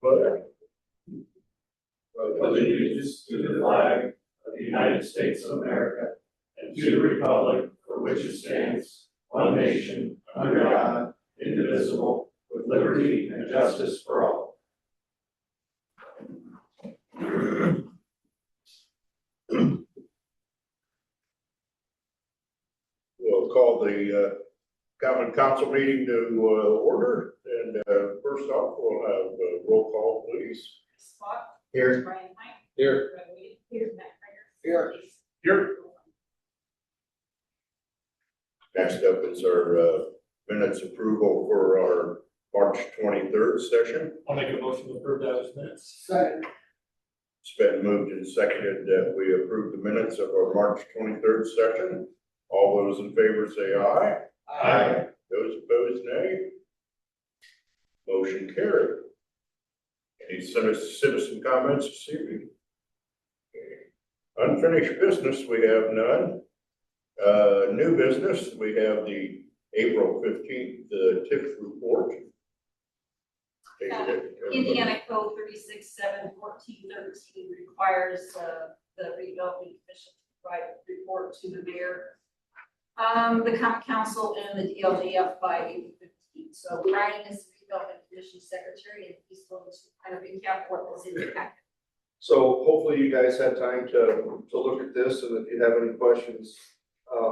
Pledge allegiance to the flag of the United States of America and to the republic for which it stands, one nation, under God, indivisible, with liberty and justice for all. We'll call the common council meeting to order, and first off, we'll have a roll call, please. Scott. Here. Brian White. Here. Brett Weed. Here. Matt Here. Prager. Here. Next up is our minutes approval for our March 23rd session. I'll make a motion to approve those minutes. Second. It's been moved and seconded that we approve the minutes of our March 23rd session. All those in favor say aye. Aye. Those opposed, nay. Motion carried. Any citizen comments this evening? Okay. Unfinished business, we have none. New business, we have the April 15th TIF report. Indiana Code 36-7-14-13 requires the redevelopment commission to provide a report to the mayor, the common council, and the DLGF by April 15th. So Brian is the redevelopment commission secretary, and he's going to kind of recap what was in the packet. So hopefully you guys had time to look at this, and if you have any questions,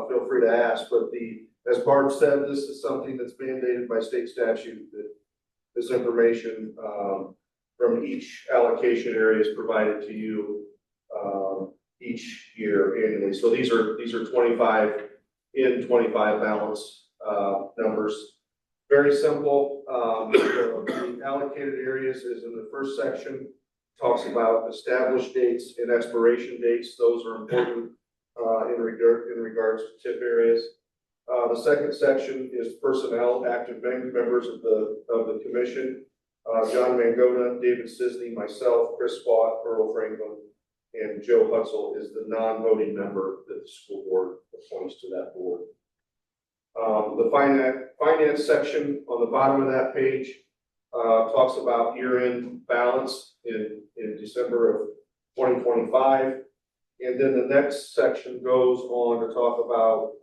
feel free to ask. But as Barb said, this is something that's mandated by state statute, that this information from each allocation area is provided to you each year annually. So these are 25 in 25 balance numbers. Very simple. The allocated areas is in the first section. Talks about established dates and expiration dates. Those are important in regards to TIF areas. The second section is personnel, active members of the commission. John Mangona, David Sisney, myself, Chris Spott, Earl Franklin, and Joe Hutzel is the non-voting member that the school board appoints to that board. The finance section on the bottom of that page talks about year-end balance in December of 2025. And then the next section goes on to talk about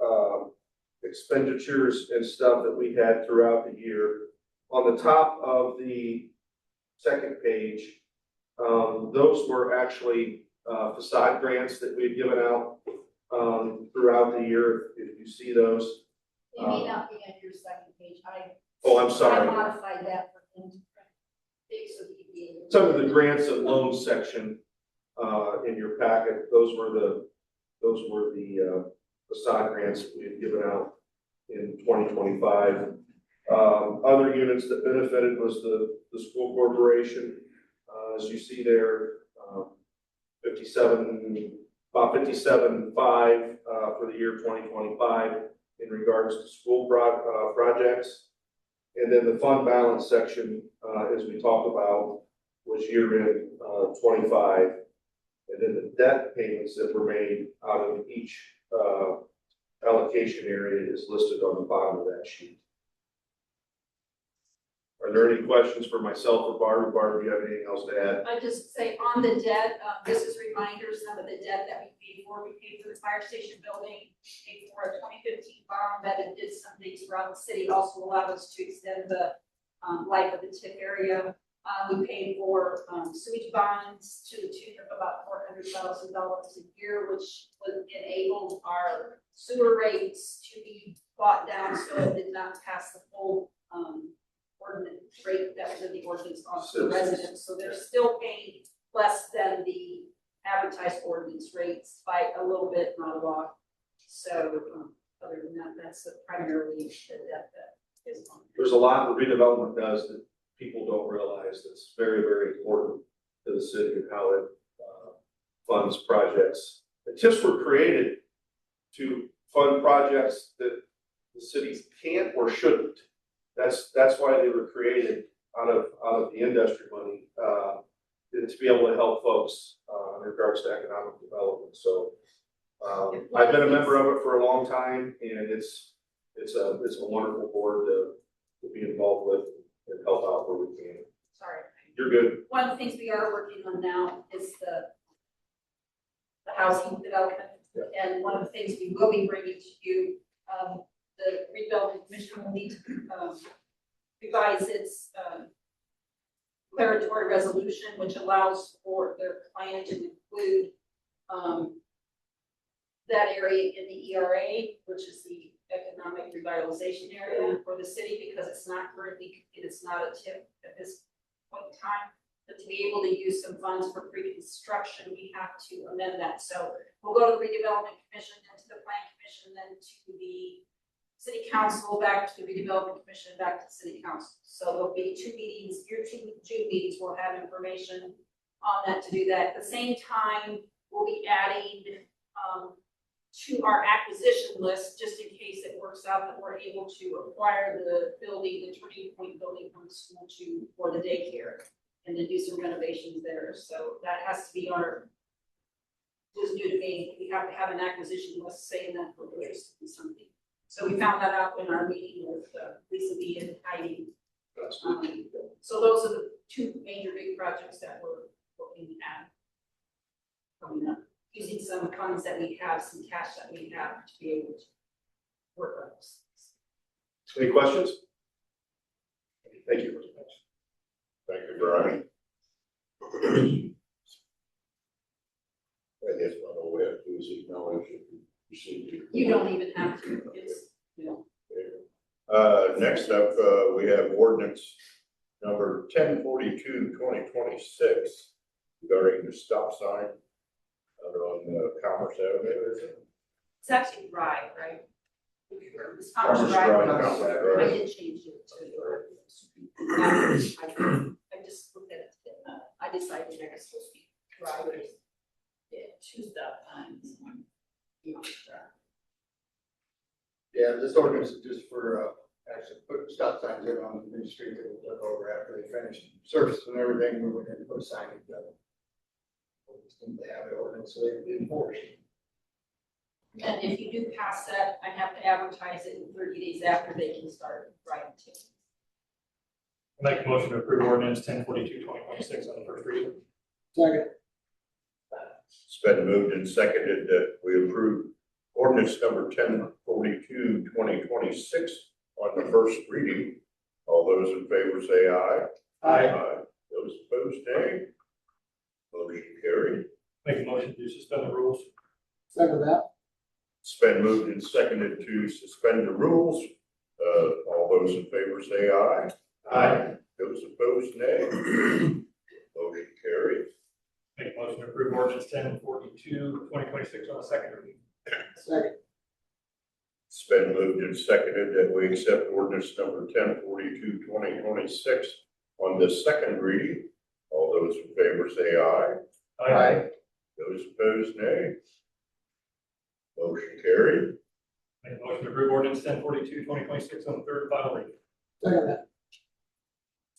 expenditures and stuff that we had throughout the year. On the top of the second page, those were actually facade grants that we had given out throughout the year. If you see those. It may not be on your second page. I'm sorry. I modified that for him to print. So he'd be able to- Some of the grants and loans section in your packet, those were the facade grants we had given out in 2025. Other units that benefited was the school corporation. As you see there, about 57.5 for the year 2025 in regards to school projects. And then the fund balance section, as we talked about, was year-end 25. And then the debt payments that were made out of each allocation area is listed on the bottom of that sheet. Are there any questions for myself or Barb? Barb, do you have anything else to add? I just say on the debt, this is reminders of the debt that we paid for. We paid for the fire station building, paid for a 2015 bond that it did some things around the city, also allowed us to extend the life of the TIF area. We paid for sewage bonds to the tune of about $400,000 a year, which would enable our sewer rates to be brought down so it did not pass the full ordinance rate that was in the ordinance on the residents. So they're still paying less than the advertised ordinance rates by a little bit, not a lot. So other than that, that's primarily the debt that is on. There's a lot the redevelopment does that people don't realize that's very, very important to the city and how it funds projects. The TIFs were created to fund projects that the cities can't or shouldn't. That's why they were created out of the industry money to be able to help folks in regards to economic development. So I've been a member of it for a long time, and it's a wonderful board to be involved with and help out where we can. Sorry. You're good. One of the things we are working on now is the housing development. Yeah. And one of the things we will be bringing to you, the redevelopment commission will need to, revise its, declaratory resolution, which allows for their plan to include, that area in the ERA, which is the economic revitalization area for the city, because it's not currently, it's not a TIF at this point in time. But to be able to use some funds for pre-construction, we have to amend that. So we'll go to the redevelopment commission, then to the plan commission, then to the city council, back to the redevelopment commission, back to the city council. So there'll be 2 meetings, your 2 June meetings will have information on that to do that. At the same time, we'll be adding, to our acquisition list, just in case it works out that we're able to acquire the building, the Turning Point building from the school for the daycare, and then do some renovations there. So that has to be our, just new to me, we have to have an acquisition list saying that we're interested in something. So we found that out in our meeting with Lisa B and Heidi. So those are the 2 major big projects that we're looking at coming up, using some funds that we have, some cash that we have to be able to work on those. Any questions? Thank you. Thank you, Brian. I guess what all we have to do is acknowledge it. You don't even have to, it's, you know. Next up, we have ordinance number 1042/2026 regarding the stop sign out on Commerce Avenue. It's actually Drive, right? It's Commerce Commerce Drive, Drive. Commerce I Drive. did change it to. I just looked at it, I decided that it's supposed to be drivers. Yeah, 2 stop signs. Yeah, this ordinance is just for, actually put stop signs in on the new street that we took over after they finished surface and everything, we went in and put a sign together. They have the ordinance, so they enforce. And if you do pass that, I have to advertise it in 30 days after they can start writing tickets. Make a motion to approve ordinance 1042/2026 on the first reading. Second. It's been moved and seconded that we approve ordinance number 1042/2026 on the first reading. All those in favor say aye. Aye. Those opposed, nay. Motion carried. Make a motion to suspend the rules. Second that. It's been moved and seconded to suspend the rules. All those in favor say aye. Aye. Those opposed, nay. Motion carried. Make a motion to approve ordinance 1042/2026 on the second reading. Second. It's been moved and seconded that we accept ordinance number 1042/2026 on the second reading. All those in favor say aye. Those opposed, nay. Motion carried. Make a motion to approve ordinance 1042/2026 on the third and final reading. Second that.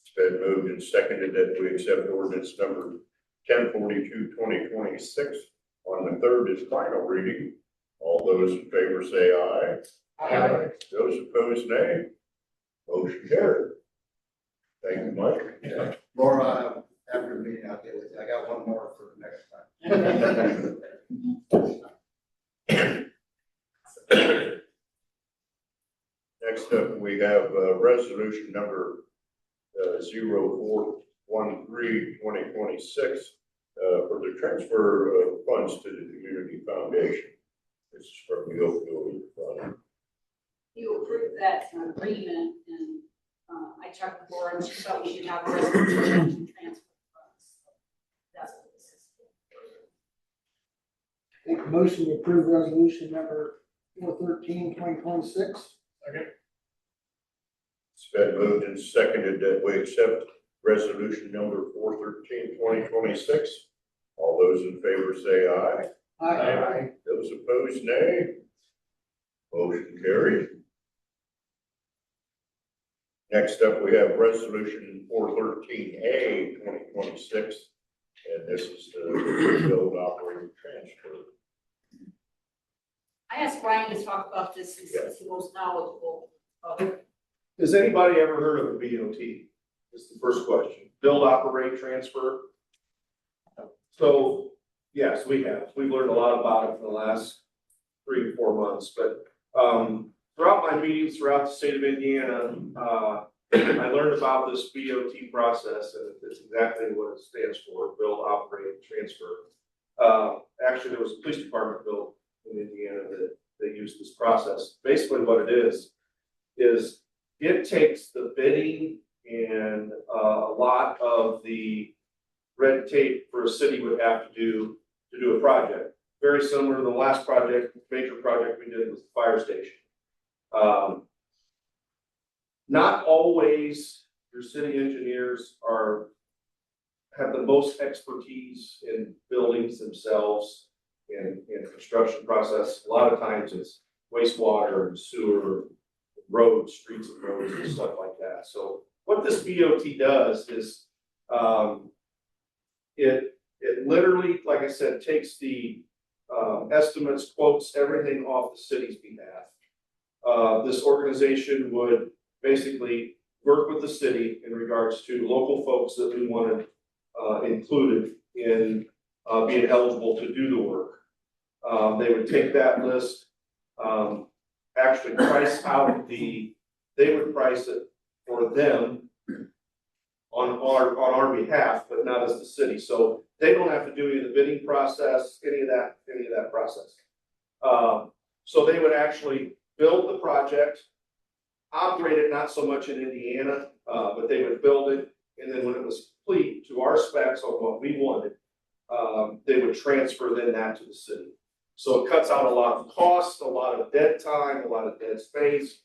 It's been moved and seconded that we accept ordinance number 1042/2026 on the third and final reading. All those in favor say aye. Those opposed, nay. Motion carried. Thank you, Mike. More, after the meeting, I'll get with you. I got one more for the next time. Next up, we have resolution number 0413/2026 for the transfer of funds to the community foundation. This is from the opioid fund. You approved that agreement, and I checked the board, and she thought we should have a resolution to transfer funds. That's what this is. Make a motion to approve resolution number 413/2026. Second. It's been moved and seconded that we accept resolution number 413/2026. All those in favor say aye. Aye. Those opposed, nay. Motion carried. Next up, we have resolution 413A/2026, and this is the build operating transfer. I asked Brian to talk about this since he's the most knowledgeable of it. Has anybody ever heard of a BOT? That's the first question. build, operate, transfer. So, yes, we have. We've learned a lot about it for the last 3 to 4 months, but, throughout my meetings throughout the state of Indiana, I learned about this BOT process, and it's exactly what it stands for, build, operate, transfer. Actually, there was a police department built in Indiana that used this process. Basically what it is it takes the bidding and a lot of the red tape for a city would have to do a project. Very similar to the last project, major project we did was the fire station. Not always your city engineers have the most expertise in buildings themselves and construction process. A lot of times it's wastewater and sewer, roads, streets and roads and stuff like that. So what this BOT does is, it literally, like I said, takes the estimates, quotes, everything off the city's behalf. This organization would basically work with the city in regards to local folks that we wanted included in being eligible to do the work. They would take that list, actually price out they would price it for them on our behalf, but not as the city. So they don't have to do any of the bidding process, any of that process. So they would actually build the project, operate it not so much in Indiana, but they would build it, and then when it was complete to our specs on what we wanted, they would transfer then that to the city. So it cuts out a lot of costs, a lot of dead time, a lot of dead space.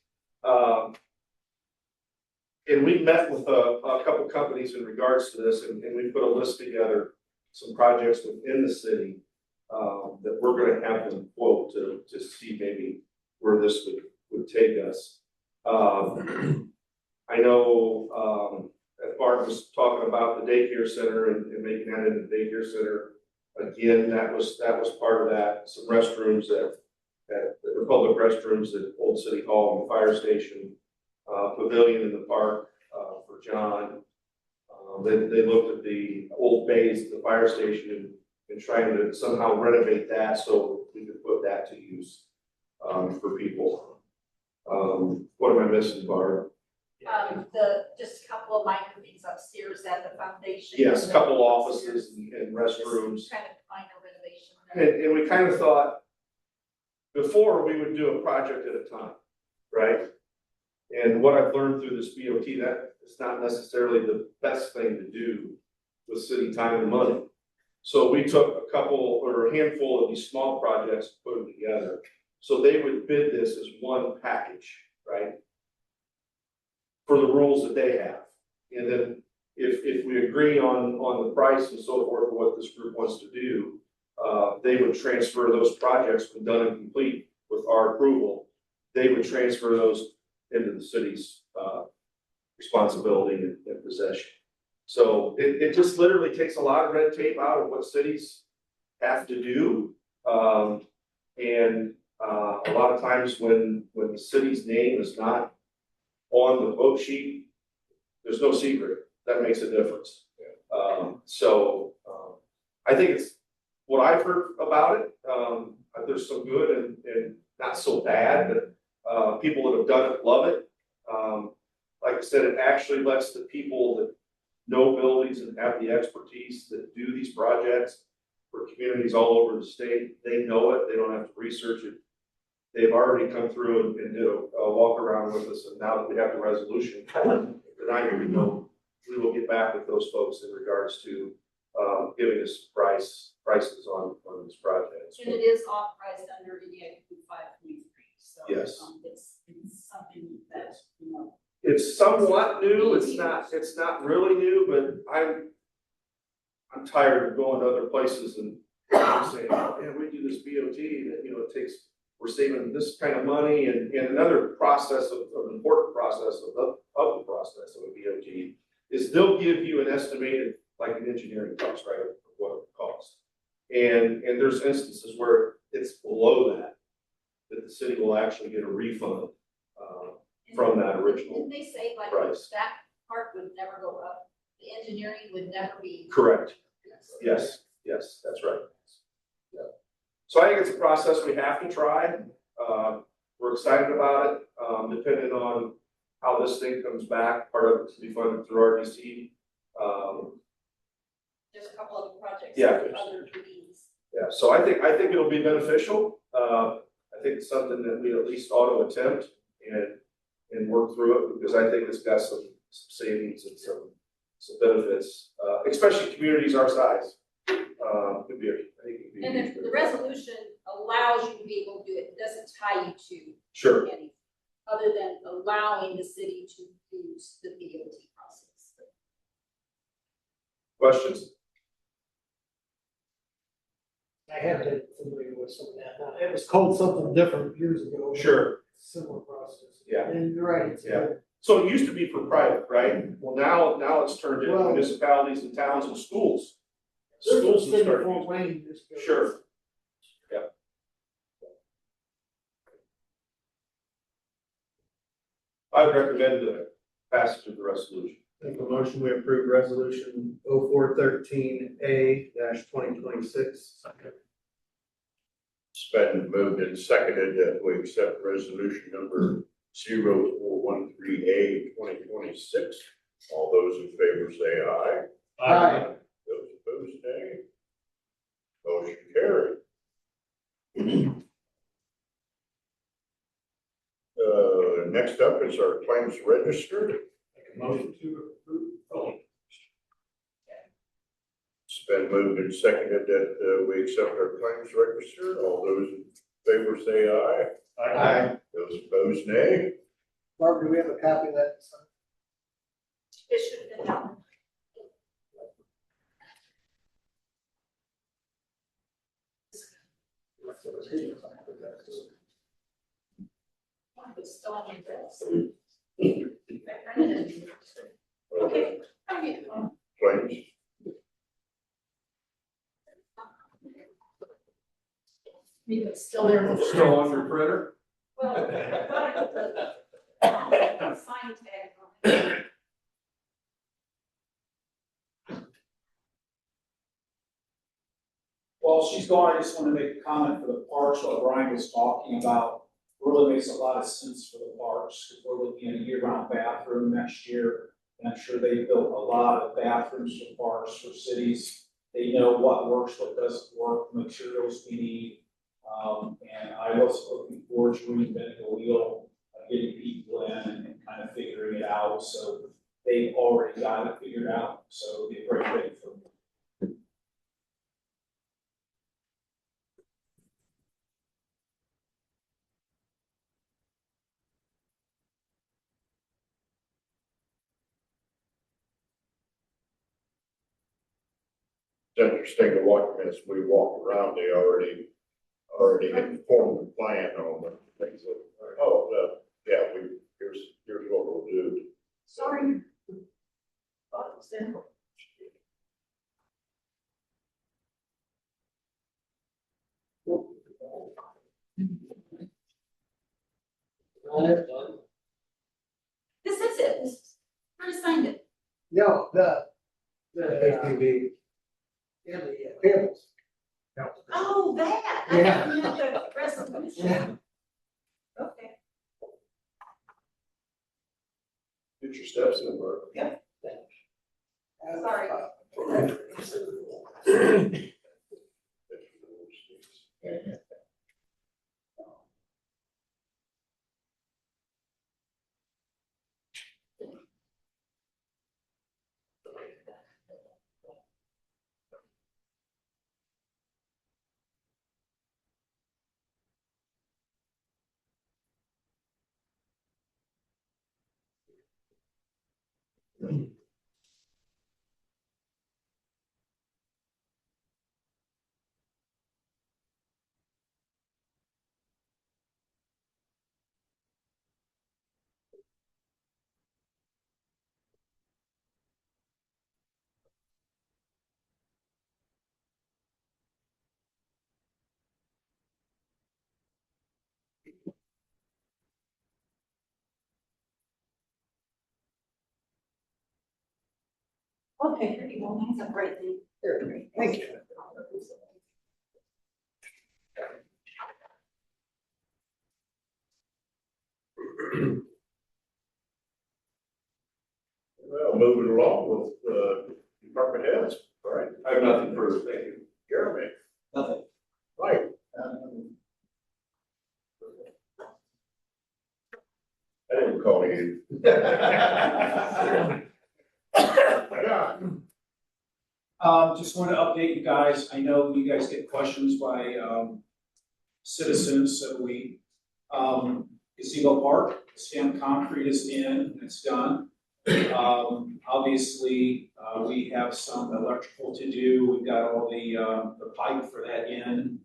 And we met with a couple companies in regards to this, and we put a list together, some projects within the city that we're going to have them quote to see maybe where this would take us. I know Bart was talking about the daycare center and making that into the daycare center. Again, that was part of that. Some restrooms at the public restrooms at Old City Hall and the fire station, pavilion in the park for John. They looked at the old bays at the fire station and trying to somehow renovate that so we could put that to use for people. What am I missing, Barb? Just a couple of minor things upstairs at the foundation. Yes, a couple offices and restrooms. Just kind of minor renovation. And we kind of thought, before we would do a project at a time, right? And what I've learned through this BOT, that it's not necessarily the best thing to do with city time and money. So we took a couple or a handful of these small projects, put them together. So they would bid this as one package, right? For the rules that they have. And then if we agree on the price and so forth, what this group wants to do, they would transfer those projects when done and complete with our approval. They would transfer those into the city's responsibility and possession. So it just literally takes a lot of red tape out of what cities have to do. And a lot of times when the city's name is not on the vote sheet, there's no secret. That makes a difference. I think it's what I've heard about it. There's some good and not so bad, but people that have done it love it. Like I said, it actually lets the people that know buildings and have the expertise that do these projects for communities all over the state. They know it. They don't have to research it. They've already come through and did a walk around with us, and now that we have the resolution, tonight we know we will get back with those folks in regards to giving us prices on these projects. And it is authorized under Indiana Code 5.3, so. Yes. It's something that, you know. It's somewhat new. It's not really new, but I'm tired of going to other places and saying, oh, man, we do this BOT that, you know, we're saving this kind of money, and another process of important process of the process of a BOT is they'll give you an estimated, like an engineering cost, right, of what it costs. And there's instances where it's below that the city will actually get a refund from that original Didn't they say like price. that part would never go up? the engineering would never be. Correct. Yes, that's right. Yeah. So I think it's a process we have to try. We're excited about it, depending on how this thing comes back. Part of it to be funded through RDC. There's a couple other projects. Yeah. Other meetings. Yeah, so I think it'll be beneficial. I think it's something that we at least ought to attempt and work through it, because I think it's got some savings and some benefits, especially communities our size. Could be, I think it'd be. And if the resolution allows you to be able to do it, it doesn't tie you to Sure. anything, other than allowing the city to use the BOT process. Questions? I have been familiar with some of that. Now, it was called something different years ago. Sure. Similar process. Yeah. And you're right, it's Yeah. So it used to be for private, right? Well, now it's turned into Well- municipalities and towns and schools. There's a Schools will city start Fort using. Wayne just goes. Sure. Yeah. I would recommend the passage of the resolution. Make a motion, we approve resolution 0413A-2026. It's been moved and seconded that we accept resolution number 0413A 2026. All those in favor say aye. Aye. Those opposed, nay. Motion carried. Next up is our claims register. Make a motion to approve. Oh, It's been moved and seconded that we accept our claims register. All those in favor say aye. aye. Those opposed, nay. Barbara, do we have a copy of that? It should have been done. It's still on your desk. I printed it. Okay. How do you? Claims. Maybe it's still there. Still on your printer? Well, I thought I put the sign tag on it. While she's gone, I just want to make a comment for the parks, what Brian was talking about. Really makes a lot of sense for the parks, because we're looking at a year-round bathroom next year. And I'm sure they built a lot of bathrooms for parks, for cities. They know what works, what doesn't work, materials we need. And I was looking forward to reinventing the wheel, getting people in and kind of figuring it out. So they've already got it figured out, so it'd be a great thing for them. It's interesting to watch as we walk around, they already informed the plan on the things that, yeah, here's what we'll do. Sorry. Thought it was there. This is it. I already signed it. No, ATV. Yeah, the payables. Oh, that. I Yeah. thought you meant the resolution. Yeah. Okay. Get your steps in, Mark. Sorry. Okay, here you go. That's a great thing. Thank you. Well, moving along with, department heads, all right? I have nothing further, thank you. Jeremy, Nothing. Mike, I didn't call you. John, Just want to update you guys. I know you guys get questions by, citizens, so Gazebo Park, stamped concrete is in, and it's done. Obviously, we have some electrical to do. We've got all the pipe for that in.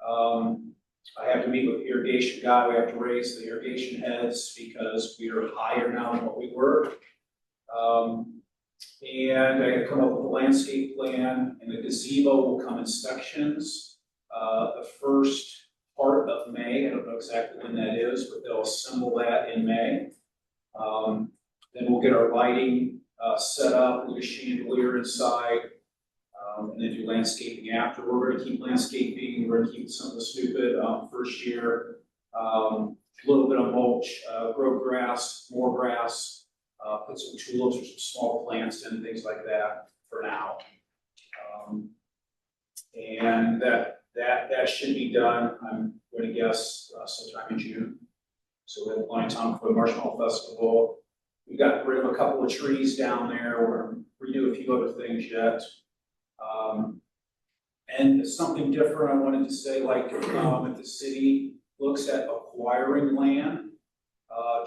I have to meet with the irrigation guy. We have to raise the irrigation heads because we are higher now than what we were. And I gotta come up with a landscape plan, and the gazebo will come in sections. The first part of May, I don't know exactly when that is, but they'll assemble that in May. Then we'll get our lighting, set up, with a chandelier inside, and then do landscaping after. We're gonna keep landscaping, we're gonna keep something stupid, first year. A little bit of mulch, grow grass, more grass, put some tulips or some small plants in, things like that for now. And that should be done, I'm gonna guess, sometime in June. So we have plenty of time for the Marshmallow Festival. We got rid of a couple of trees down there, we're gonna redo a few other things yet. And something different I wanted to say, like, if the city looks at acquiring land,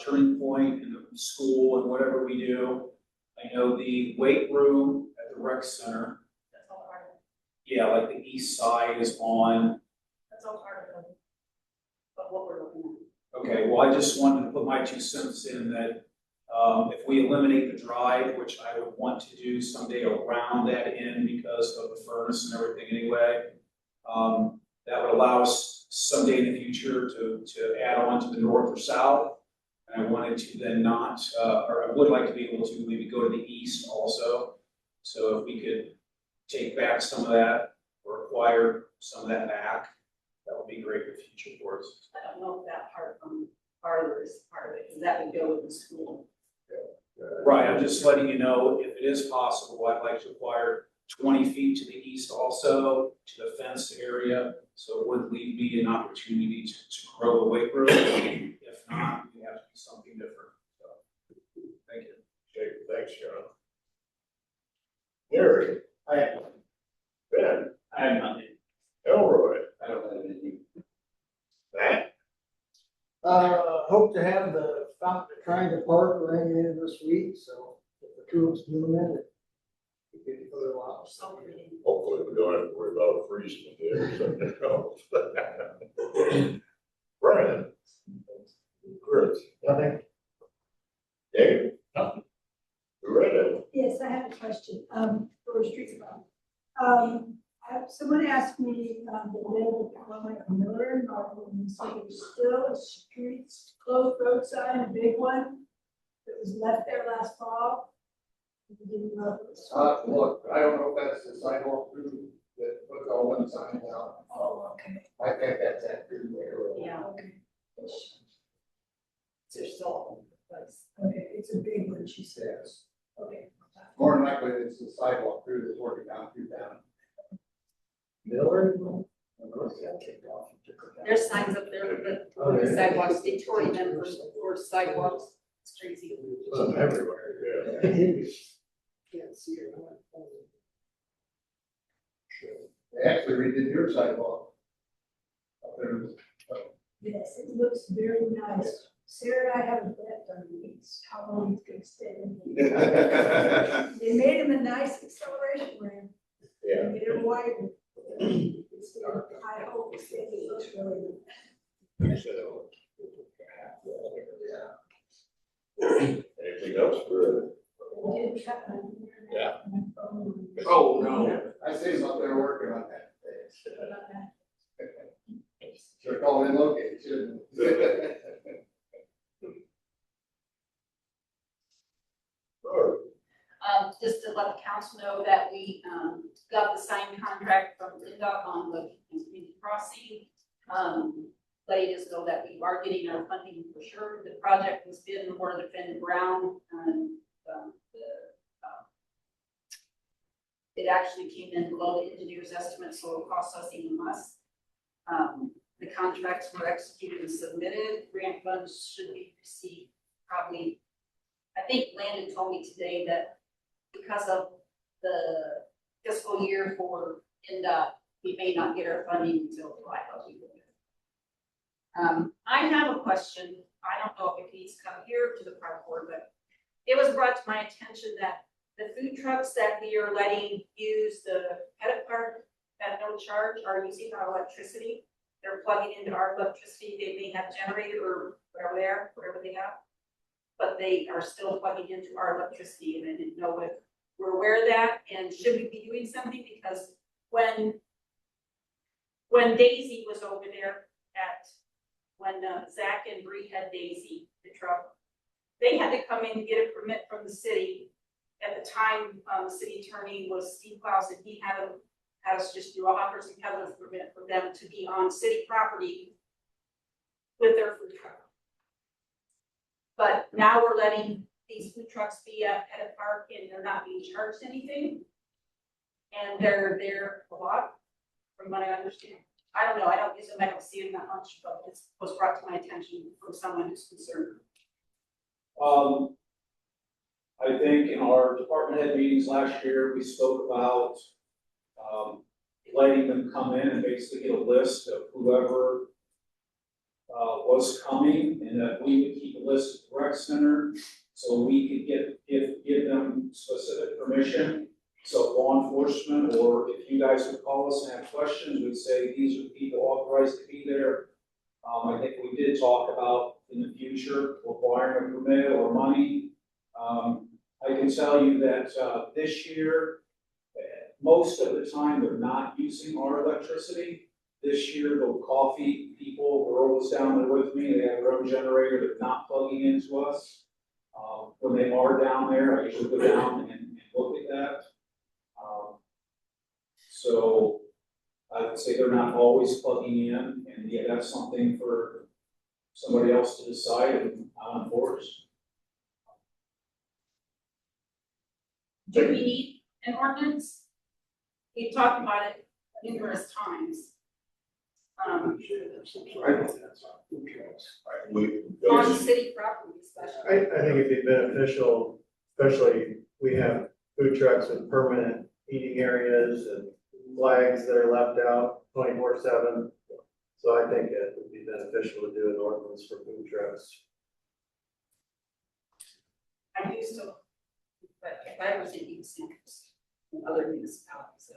Turning Point and the school and whatever we do. I know the weight room at the rec center, That's all part of it. yeah, like the east side is on. That's all part of it. But what we're looking at. Okay, well, I just wanted to put my 2 cents in that, if we eliminate the drive, which I would want to do someday around that end because of the furnace and everything anyway, that would allow us someday in the future to add on to the north or south. And I wanted to then not, or I would like to be able to maybe go to the east also. So if we could take back some of that or acquire some of that back, that would be great for the future for us. I don't know if that part from farther is part of it, because that would go with the school. Right, I'm just letting you know, if it is possible, I'd like to acquire 20 feet to the east also, to the fenced area, so it would leave me an opportunity to grow the weight room. If not, we have to do something different, so, thank you. okay, thanks, John. Gary, I have, Ben, I have nothing. Elroy, I don't have anything. Matt, Hope to have the fountain at Triangle Park running in this week, so if the tulips bloom in it, we get for a while. So pretty. hopefully we don't have to worry about freezing there or something else. Brian. Chris. Nothing. Dave. Nothing. Loretta. Yes, I have a question, for street department. Someone asked me, the name of like Miller, and so there's still a streets closed road sign, a big one, that was left there last fall. We didn't know if it was- Look, I don't know if that's the sidewalk crew that put all one sign out. Oh, okay, I think that's that crew there. Yeah. okay. There's still, place. Okay, it's a big one, she says. Okay. More than likely, it's the sidewalk crew that's working down through town. Miller? There's signs up there, but the sidewalks, they tore them for sidewalks, it's crazy. Some everywhere, yeah. Can't see her. They actually redid your sidewalk. Up there. Yes, it looks very nice. Sarah and I have a bet on these, how long it's gonna stay. They made him a nice acceleration ramp. Yeah. Made it wider. It's, I hope it looks really good. Anything else for? It did cut my- Yeah. Oh, no, I see him up there working on that. Should call in locate, shouldn't we? Just to let the council we, got the signed contract from NDOT on the community crossing. Letting us know that we are getting our funding for sure. The project was bid and awarded to Fenn Brown, and, it actually came in below the engineer's estimate, so it cost us even less. The contracts were executed and submitted. Grant funds should be received probably, I think Landon told me today that because of the fiscal year for NDOT, we may not get our funding until July. I have a question. I don't know if it needs to come here to the park board, but it was brought to my attention that the food trucks that we are letting use the Pettit Park at no charge are using our electricity. They're plugging into our electricity. They may have generator or whatever they have, but they are still plugging into our electricity, and I didn't know if we're aware of that, and should we be doing something? Because when Daisy was over there when Zach and Bree had Daisy, the truck, they had to come in and get a permit from the city. At the time, city attorney was Steve Klaus, and he had us just do a hawkers and peddlers permit for them to be on city property with their food truck. But now we're letting these food trucks be at Pettit Park, and they're not being charged anything. And they're there a lot, from what I understand. I don't know, I don't use them, I don't see them that much, but it was brought to my attention from someone who's concerned. I think in our department head meetings last year, we spoke about, letting them come in and basically get a list of whoever was coming, and that we would keep a list at the rec center, so we could give them specific permission. So law enforcement, or if you guys would call us and have questions, we'd say, these are the people authorized to be there. I think we did talk about in the future requiring a permit or money. I can tell you that this year, most of the time they're not using our electricity. This year, the coffee people were always down there with me. They have their own generator. They're not plugging into us. When they are down there, I usually go down and look at that. So I would say they're not always plugging in, and yeah, that's something for somebody else to decide, and I'll enforce. Do we need an ordinance? We've talked about it numerous times. On city property especially. I think it'd be beneficial, especially we have food trucks with permanent eating areas and flags that are left out 24/7. So I think it would be beneficial to do an ordinance for food trucks. I do still, but if I was in these centers in other municipalities,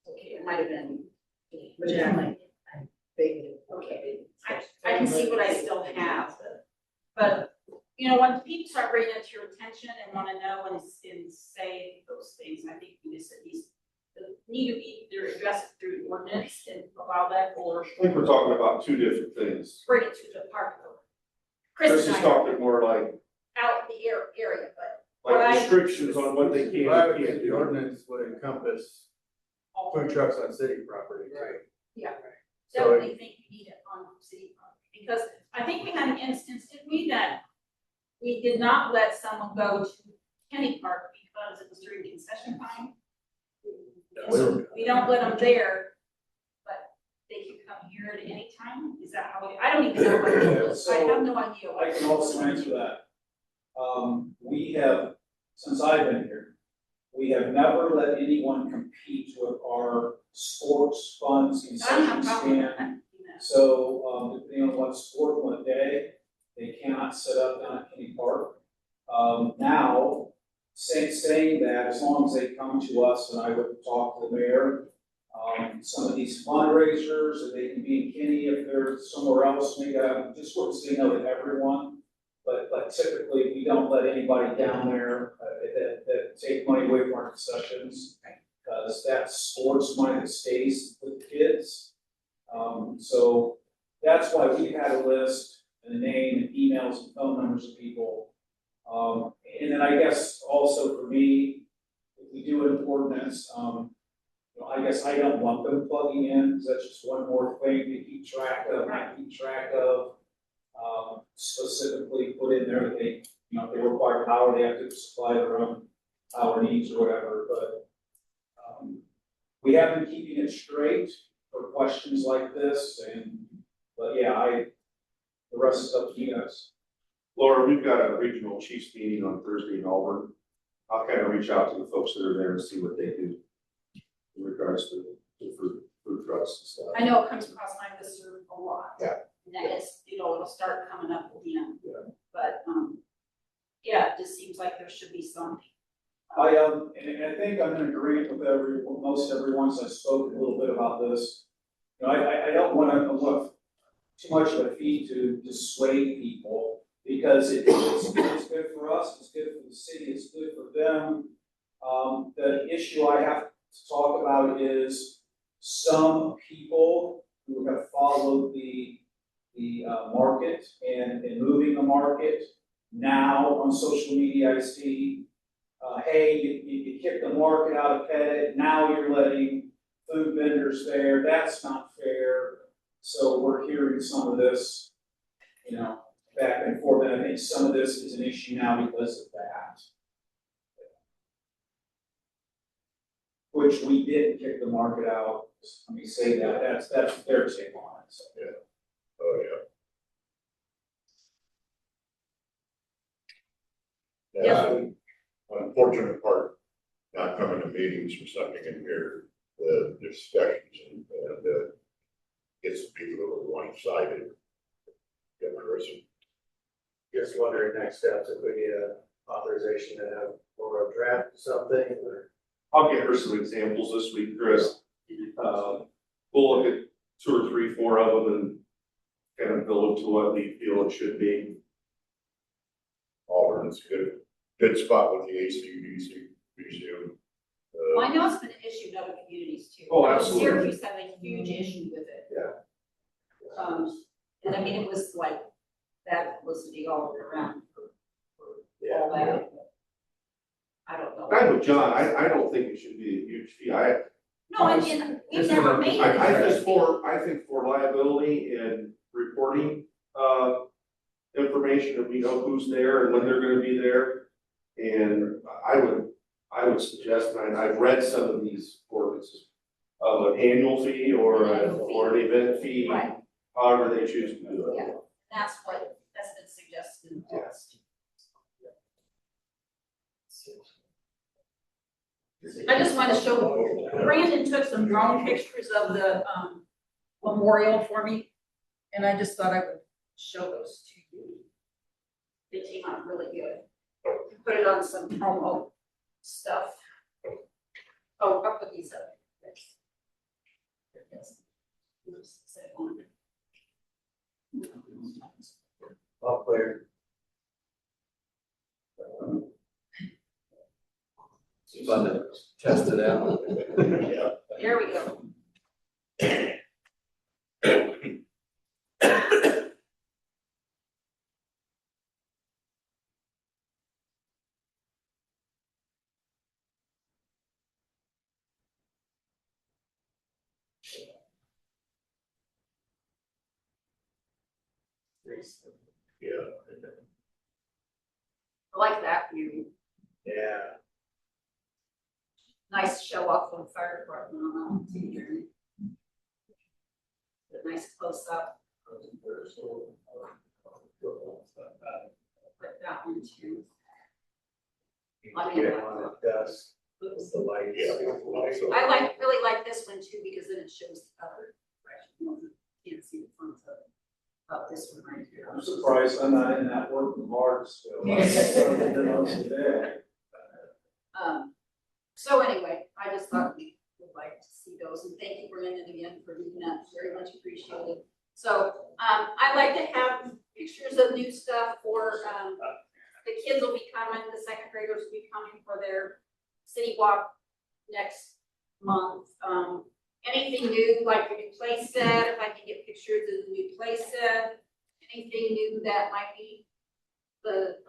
okay, it might have been. Okay, I can see what I still have, but, you know, when people start bringing it to your attention and wanna know and say those things, I think we just at least need to be either addressed through ordinance and allow that, or I think we're talking about two different things. bring it to the park. Chris and is I talking more like out in the area, but what I- Restrictions on what they can Well, and can't do. The ordinance would encompass food trucks on city property. Right. Yeah. So Definitely think we need it on city property, because I think we had an instance, didn't we, that we did not let someone go to Kenny Park because it was during concession time. So we don't let them there, but they can come here at any time, is that how I don't even know what it is, I have no idea what. I can also answer that. We have, since I've been here, we have never let anyone compete with our sports funds and I don't have a concession problem with stand. that. So, depending on what sport, what day, they cannot set up down at Kenny Park. Now, saying that, as long as they come to us, and I would talk to the mayor, some of these fundraisers, that they can be in Kenny if they're somewhere else, maybe just sort of say no to everyone. But typically, we don't let anybody down there that take money away from our concessions, because that's sports money that stays with the kids. So that's why we had a list and a name and emails and phone numbers of people. And then I guess also for me, with we do an ordinance, I guess I don't want them plugging in, because that's just one more thing to keep track of, not keep track of. Specifically put in there that they, if they require power, they have to supply their own power needs or whatever, but we have been keeping it straight for questions like this, but yeah, the rest is up to you guys. Laura, we've got a regional chiefs meeting on Thursday in Auburn. I'll kind of reach out to the folks that are there and see what they do in regards to food trucks and stuff. I know it comes across my list a lot. Yeah. And that is, it'll start coming up again. Yeah. But, yeah, it just seems like there should be something. And I think I'm in agreement with most everyone, so I spoke a little bit about this. I don't want to look too much of a fee to dissuade people, because it's good for us, it's good for the city, it's good for them. The issue I have to talk about is some people who have followed the market and moving the market. Now on social media, I see, hey, you kicked the market out of Pettit, now you're letting food vendors there, that's not fair. So we're hearing some of this, back and forth, and I think some of this is an issue now because of that. Which we didn't kick the market out, let me say that, that's their take on it, so. Yeah. Oh, yeah. Yeah, unfortunate part, not coming to meetings or something in here, the discussions and gets people a little one-sided. Yeah, Chris. Just wondering next steps, if we need a authorization to have or a draft something, or. I'll get her some examples this week, Chris. We'll look at 2 or 3, 4 of them and kind of build to what we feel it should be. Auburn's good spot with the AC/DC museum. Well, I know it's been an issue in other communities too. Oh, absolutely. Syracuse had a huge issue with it. Yeah. And I mean, it was like, that was the all around for all that. I don't know. I'm with John, I don't think it should be a huge fee. No, I mean, we've never made it. I think for liability and reporting, information, if we know who's there and when they're gonna be there. And I would suggest, and I've read some of these ordinances, of an annual fee or an event fee, Right. however they choose to do it. Yeah. That's been suggested in the past. I just want to show, Brandon took some drone pictures of the, memorial for me, and I just thought I would show those to you. They came out really good. Put it on some promo stuff. Oh, I'll put these up. All clear. It's fun to test it out. Yeah. There we go. Yeah. I like that view. Yeah. Nice show off on fire department on that too. A nice close up. Put that one too. I mean, Get on it, dust, with the lights. Yeah. I really like this one too, because then it shows the other direction. You can't see the front of this one right here. I'm surprised I'm not in that working hard still. Today. So anyway, I just thought we would like to see those, and thank you, Brandon, again for doing that, very much appreciated. So, I like to have pictures of new stuff for, the kids will be coming, the second graders will be coming for their city walk next month. Anything new, like the new play set, if I can get pictures of the new play set, anything new that might be the,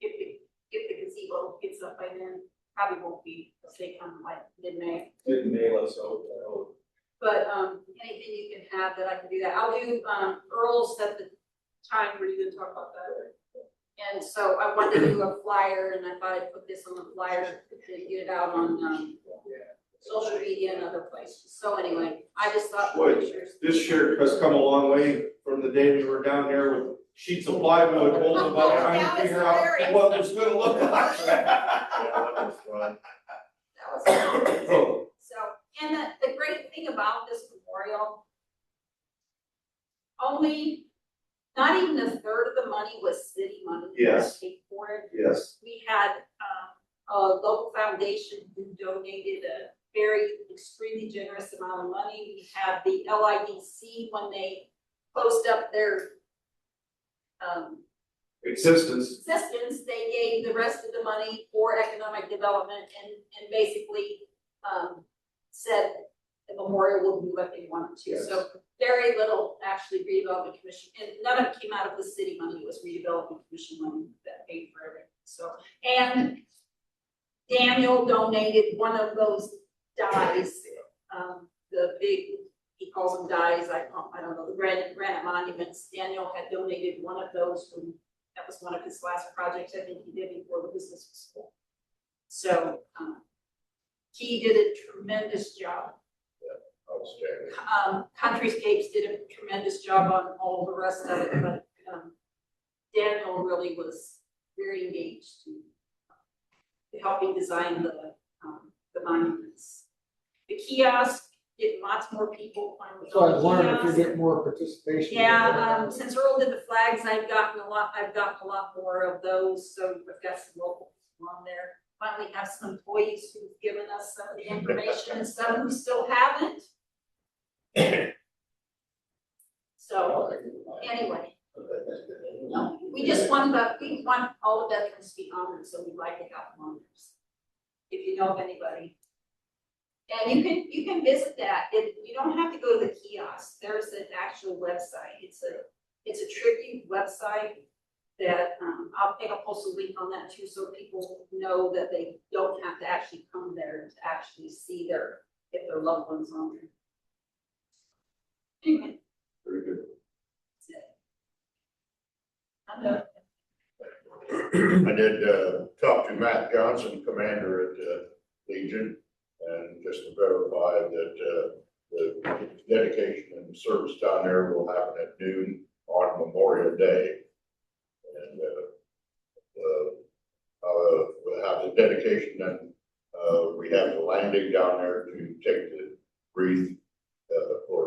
if the gazebo gets up by then. probably won't be, because they come like mid-May. Mid-May, let's hope. But, anything you can have that I can do that. I'll do, Earl set the time where you can talk about that. And so I wanted to do a flyer, and I thought I'd put this on the flyer to get it out on, social media and other places. So anyway, I just thought. Boy, this shirt has come a long way from the day we were down there with sheets of plywood holding them up, trying to figure out what it was gonna look like. Yeah, that was fun. That was fun. So, and the great thing about this memorial, not even a third of the money was city money. Yes. Paid for it. Yes. We had, a local foundation who donated a very extremely generous amount of money. We had the LIDC when they closed up their, Existence. they gave the rest of the money for economic development and basically, said the memorial will do what they wanted to. Yes. So very little actually redevelopment commission, and none of it came out of the city money, it was redevelopment commission money that paid for everything, so. And Daniel donated one of those dies, the big, he calls them dies, I don't know, the granite monuments. Daniel had donated one of those that was one of his last projects, I think he did before the business was sold. So, he did a tremendous job. Outstanding. Countryscapes did a tremendous job on all the rest of it, but, Daniel really was very engaged to helping design the monuments. The kiosk, getting lots more people on the So I was wondering if kiosk. you're getting more participation. Yeah, since Earl did the flags, I've gotten a lot more of those, so we've got some local people on there. Finally have some employees who've given us some of the information and some who still haven't. So, anyway, no, we want all the veterans to be honored, so we'd like to have them honors. If you know of anybody. And you can visit that, you don't have to go to the kiosk, there's an actual website, it's a tribute website that, I'll post a link on that too, so people know that they don't have to actually come there to actually see if their loved ones on there. Anyway, Very good. I'm done. I did, talk to Matt Johnson, commander at, Legion, and just to verify that, the dedication and service down there will happen at noon on Memorial Day. And, we'll have the dedication, and, we have the landing down there to take the wreath, for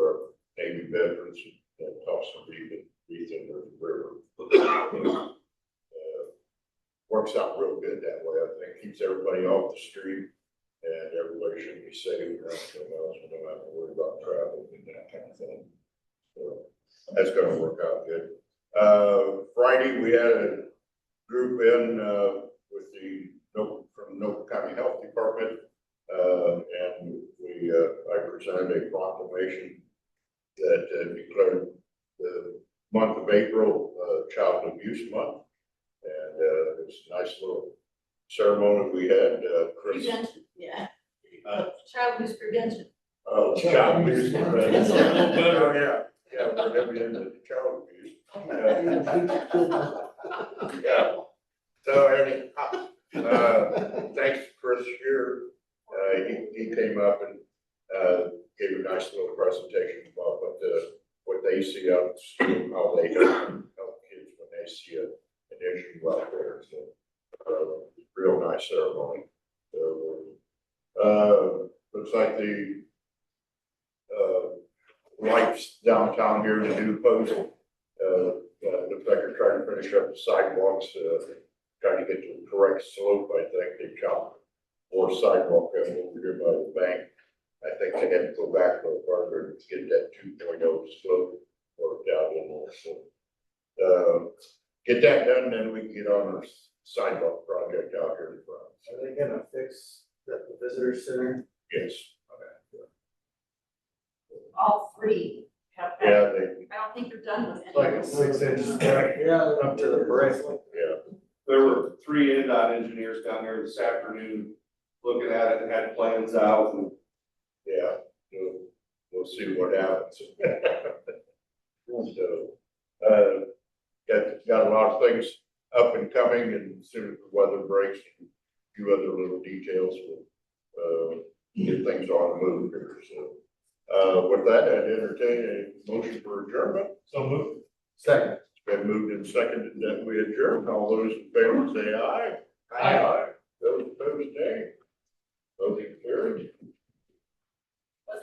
Navy veterans, and toss some wreath in the river. Works out real good that way, I think, keeps everybody off the street, and everybody should be safe, and everything else, we don't have to worry about travel and that kind of thing. So, that's gonna work out good. Friday, we had a group in, with from Noble County Health Department, and I presented a proclamation that declared the month of April, Child Abuse Month. And, it was a nice little ceremony we had, Chris. Prevention, yeah. Child abuse prevention. Oh, child abuse prevention. Oh, yeah, we're never into child abuse. Yeah, so, thanks to Chris here, he came up and, gave a nice little presentation about what they see out in school, how they help kids when they see an issue out there, so, real nice ceremony. So, looks like the, lights downtown here, the new post, looks like they're trying to finish up the sidewalks, trying to get to the correct slope, I think, they chopped more sidewalk over here by the bank. I think they had to go back a little farther to get that 2.0 slope worked out in there, so. Get that done, then we can get on our sidewalk project out here in front. Are they gonna fix the visitor center? Yes. All three have. Yeah, they, I don't think they're done with it. Like a 6-inch crack, Yeah. up to the brick. yeah, There were 3 NDOT engineers down there this afternoon looking at it and had plans out and Yeah, we'll see what happens. So, got a lot of things up and coming, and as soon as the weather breaks, a few other little details will, get things on the move here, so. With that, I'd entertain a motion for adjournment. So moved. Second. It's been moved and seconded that we adjourn. All those in favor say aye. Aye. Those opposed, nay. Motion carried.